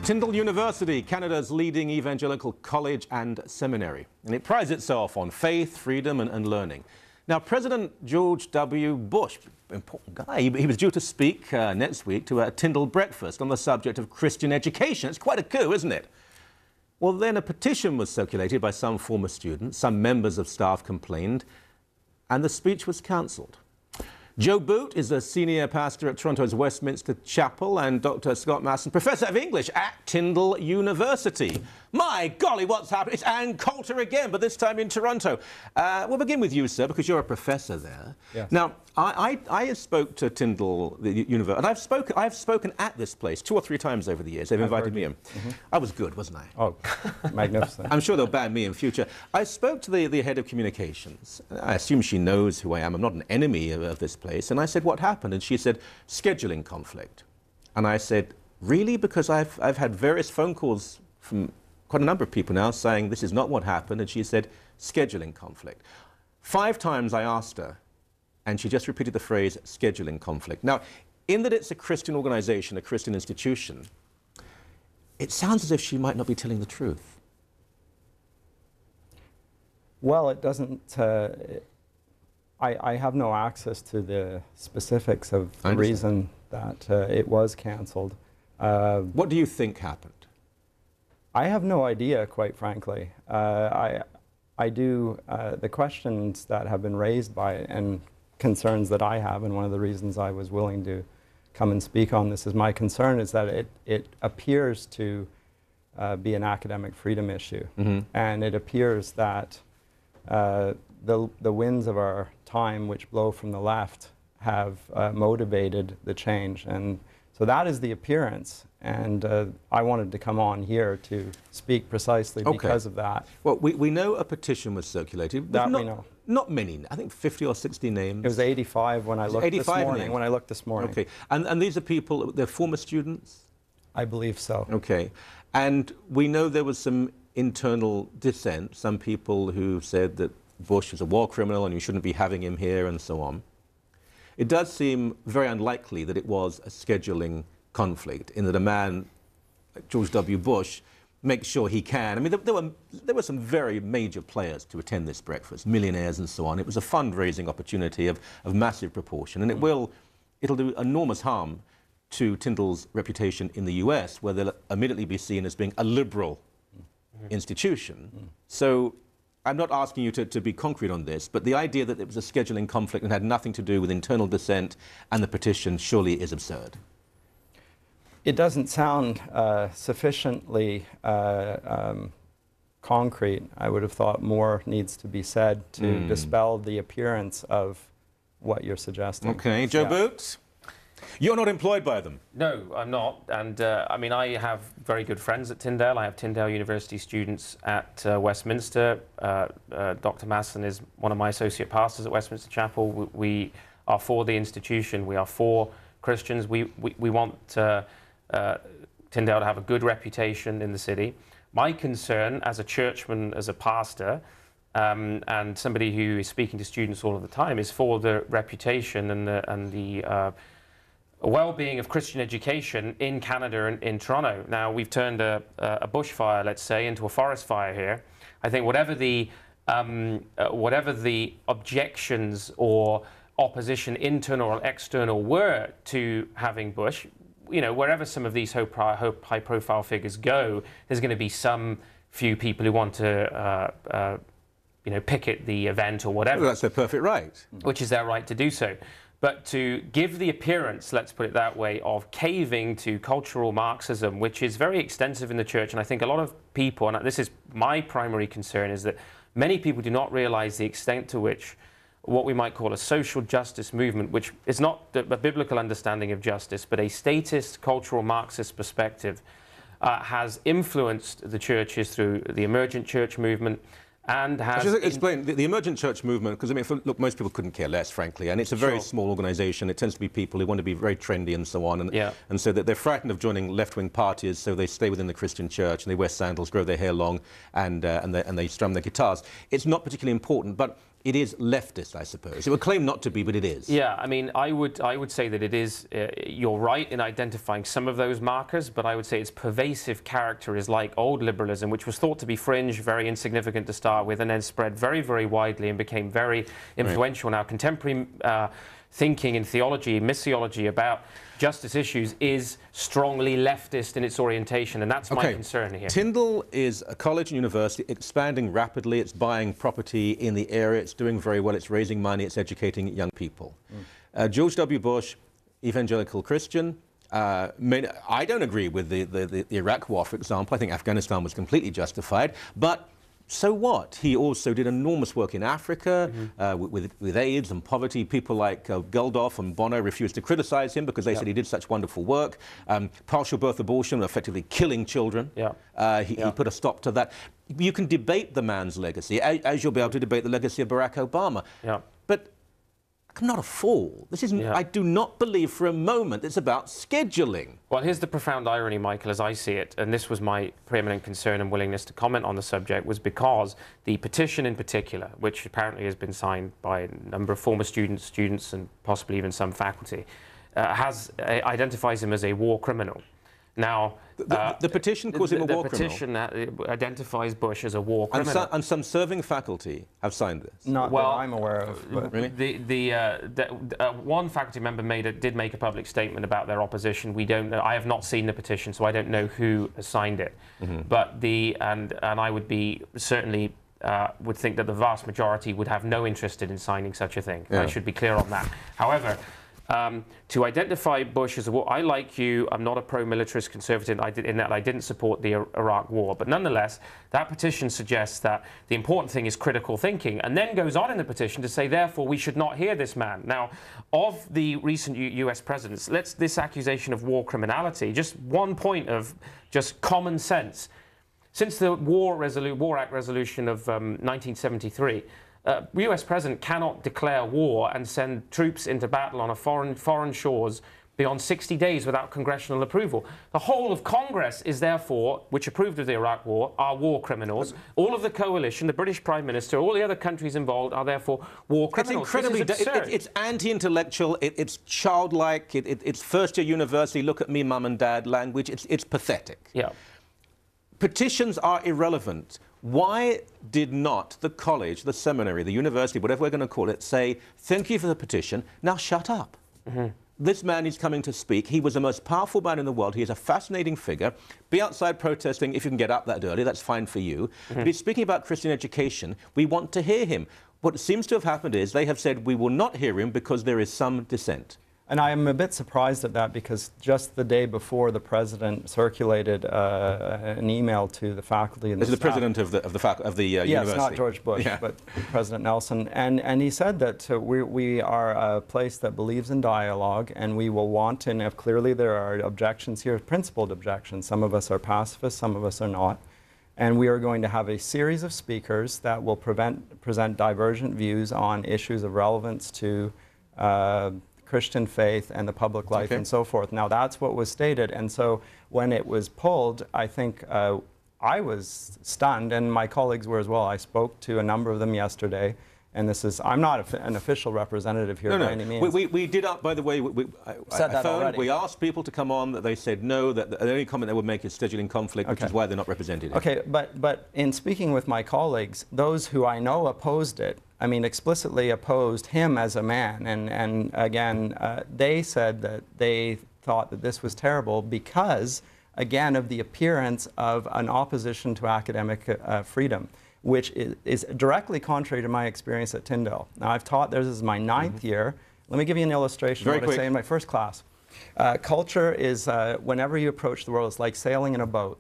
Tyndale University, Canada's leading evangelical college and seminary. And it prides itself on faith, freedom and learning. Now, President George W. Bush, important guy, he was due to speak next week to a Tyndale breakfast on the subject of Christian education. It's quite a coup, isn't it? Well, then a petition was circulated by some former students, some members of staff complained, and the speech was cancelled. Joe Boot is a senior pastor at Toronto's Westminster Chapel, and Dr. Scott Masson, professor of English at Tyndale University. My golly, what's happened? It's Ann Coulter again, but this time in Toronto. We'll begin with you, sir, because you're a professor there. Yes. Now, I spoke to Tyndale University, and I've spoken at this place 2 or 3 times over the years. They've invited me in. Mm-hmm. I was good, wasn't I? Oh, magnificent. I'm sure they'll ban me in future. I spoke to the head of communications. I assume she knows who I am. I'm not an enemy of this place. And I said, what happened? And she said, scheduling conflict. And I said, really? Because I've had various phone calls from quite a number of people now saying this is not what happened. And she said, scheduling conflict. 5 times I asked her, and she just repeated the phrase, scheduling conflict. Now, in that it's a Christian organization, a Christian institution, it sounds as if she might not be telling the truth. Well, it doesn't... I have no access to the specifics of the reason that it was cancelled. What do you think happened? I have no idea, quite frankly. The questions that have been raised by it and concerns that I have, and one of the reasons I was willing to come and speak on this is my concern is that it appears to be an academic freedom issue. Mm-hmm. And it appears that the winds of our time, which blow from the left, have motivated the change. And so that is the appearance. And I wanted to come on here to speak precisely because of that. Well, we know a petition was circulated. That we know. Not many, I think 50 or 60 names. It was 85 when I looked this morning. Okay, and these are people, they're former students? I believe so. Okay, and we know there was some internal dissent, some people who said that Bush is a war criminal and you shouldn't be having him here and so on. It does seem very unlikely that it was a scheduling conflict, in that a man like George W. Bush makes sure he can. I mean, there were some very major players to attend this breakfast, millionaires and so on. It was a fundraising opportunity of massive proportion, and it'll do enormous harm to Tyndale's reputation in the US, where they'll immediately be seen as being a liberal institution. So I'm not asking you to be concrete on this, but the idea that it was a scheduling conflict and had nothing to do with internal dissent and the petition surely is absurd. It doesn't sound sufficiently concrete. I would have thought more needs to be said to dispel the appearance of what you're suggesting. Okay, Joe Boot? You're not employed by them? No, I'm not. And I mean, I have very good friends at Tyndale. I have Tyndale University students at Westminster. Dr. Masson is one of my associate pastors at Westminster Chapel. We are for the institution. We are for Christians. We want Tyndale to have a good reputation in the city. My concern as a churchman, as a pastor, and somebody who is speaking to students all of the time, is for the reputation and the well-being of Christian education in Canada and in Toronto. Now, we've turned a bushfire, let's say, into a forest fire here. I think whatever the objections or opposition, internal or external, were to having Bush, you know, wherever some of these high-profile figures go, there's going to be some few people who want to, you know, picket the event or whatever. Well, that's their perfect right. Which is their right to do so. But to give the appearance, let's put it that way, of caving to cultural Marxism, which is very extensive in the church, and I think a lot of people, and this is my primary concern, is that many people do not realize the extent to which what we might call a social justice movement, which is not a biblical understanding of justice, but a statist, cultural Marxist perspective, has influenced the churches through the emergent church movement, and has... Just explain the emergent church movement, because I mean, look, most people couldn't care less, frankly, and it's a very small organisation. It tends to be people who want to be very trendy and so on, and so that they're frightened of joining left-wing parties, so they stay within the Christian church and they wear sandals, grow their hair long, and they strum their guitars. It's not particularly important, but it is leftist, I suppose. It would claim not to be, but it is. Yeah, I mean, I would say that it is, you're right in identifying some of those markers, but I would say its pervasive character is like old liberalism, which was thought to be fringe, very insignificant to start with, and then spread very, very widely and became very influential. Now, contemporary thinking and theology, missiology about justice issues is strongly leftist in its orientation, and that's my concern here. Tyndale is a college and university expanding rapidly. It's buying property in the area. It's doing very well. It's raising money. It's educating young people. George W. Bush, evangelical Christian. I don't agree with the Iraq war, for example. I think Afghanistan was completely justified, but so what? He also did enormous work in Africa with AIDS and poverty. People like Geldof and Bono refused to criticize him because they said he did such wonderful work. Partial birth abortion, effectively killing children. He put a stop to that. You can debate the man's legacy, as you'll be able to debate the legacy of Barack Obama. But I'm not a fool. This isn't. I do not believe for a moment it's about scheduling. Well, here's the profound irony, Michael, as I see it, and this was my preeminent concern and willingness to comment on the subject, was because the petition in particular, which apparently has been signed by a number of former students, and possibly even some faculty, identifies him as a war criminal. Now, the petition calls him a war criminal. The petition identifies Bush as a war criminal. And some serving faculty have signed this. Not that I'm aware of. But really? One faculty member did make a public statement about their opposition. We don't know. I have not seen the petition, so I don't know who signed it. But and I would be certainly would think that the vast majority would have no interest in signing such a thing. I should be clear on that. However, to identify Bush as a war, I, like you, I'm not a pro-militarist conservative in that I didn't support the Iraq war, but nonetheless, that petition suggests that the important thing is critical thinking, and then goes on in the petition to say, therefore, we should not hear this man. Now, of the recent US presidents, this accusation of war criminality, just one point of just common sense. Since the War Act resolution of 1973, US president cannot declare war and send troops into battle on a foreign shores beyond 60 days without congressional approval. The whole of Congress is therefore, which approved of the Iraq war, are war criminals. All of the coalition, the British Prime Minister, all the other countries involved are therefore war criminals. It's incredibly, it's anti-intellectual, it's childlike, it's first-year university, look at me, mum and dad language. It's pathetic. Petitions are irrelevant. Why did not the college, the seminary, the university, whatever we're going to call it, say, thank you for the petition, now shut up? This man is coming to speak. He was the most powerful man in the world. He is a fascinating figure. Be outside protesting if you can get up that early. That's fine for you. But he's speaking about Christian education. We want to hear him. What seems to have happened is they have said we will not hear him because there is some dissent. And I am a bit surprised at that, because just the day before, the president circulated an email to the faculty and the staff. The president of the university. Yes, not George Bush, but President Nelson. And he said that we are a place that believes in dialogue, and we will want, and if clearly there are objections here, principled objections. Some of us are pacifists, some of us are not. And we are going to have a series of speakers that will present divergent views on issues of relevance to Christian faith and the public life and so forth. Now, that's what was stated. And so when it was pulled, I think I was stunned, and my colleagues were as well. I spoke to a number of them yesterday. And this is, I'm not an official representative here by any means. We did up, by the way, we asked people to come on, that they said no, that the only comment they would make is scheduling conflict, which is why they're not represented. Okay, but in speaking with my colleagues, those who I know opposed it, I mean, explicitly opposed him as a man. And again, they said that they thought that this was terrible because, again, of the appearance of an opposition to academic freedom, which is directly contrary to my experience at Tyndale. Now, I've taught there. This is my 9th year. Let me give you an illustration of what I say in my first class. Culture is, whenever you approach the world, it's like sailing in a boat.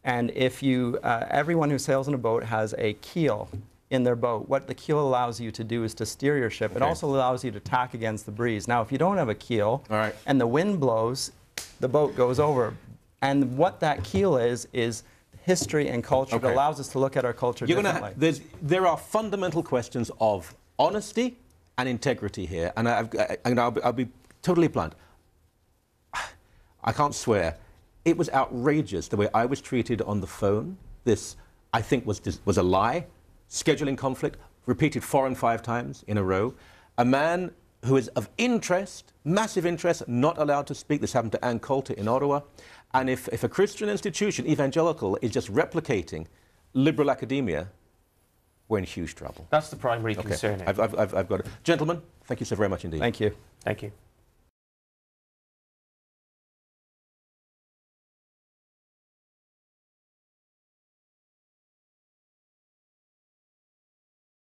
And if you, everyone who sails in a boat has a keel in their boat. What the keel allows you to do is to steer your ship. It also allows you to tack against the breeze. Now, if you don't have a keel and the wind blows, the boat goes over. And what that keel is history and culture that allows us to look at our culture differently. There are fundamental questions of honesty and integrity here. And I'll be totally blunt. I can't swear. It was outrageous the way I was treated on the phone. This, I think, was a lie. Scheduling conflict, repeated 4 and 5 times in a row. A man who is of interest, massive interest, not allowed to speak. This happened to Ann Coulter in Ottawa. And if a Christian institution, evangelical, is just replicating liberal academia, we're in huge trouble. That's the primary concern. I've got it. Gentlemen, thank you so very much indeed. Thank you. Thank you.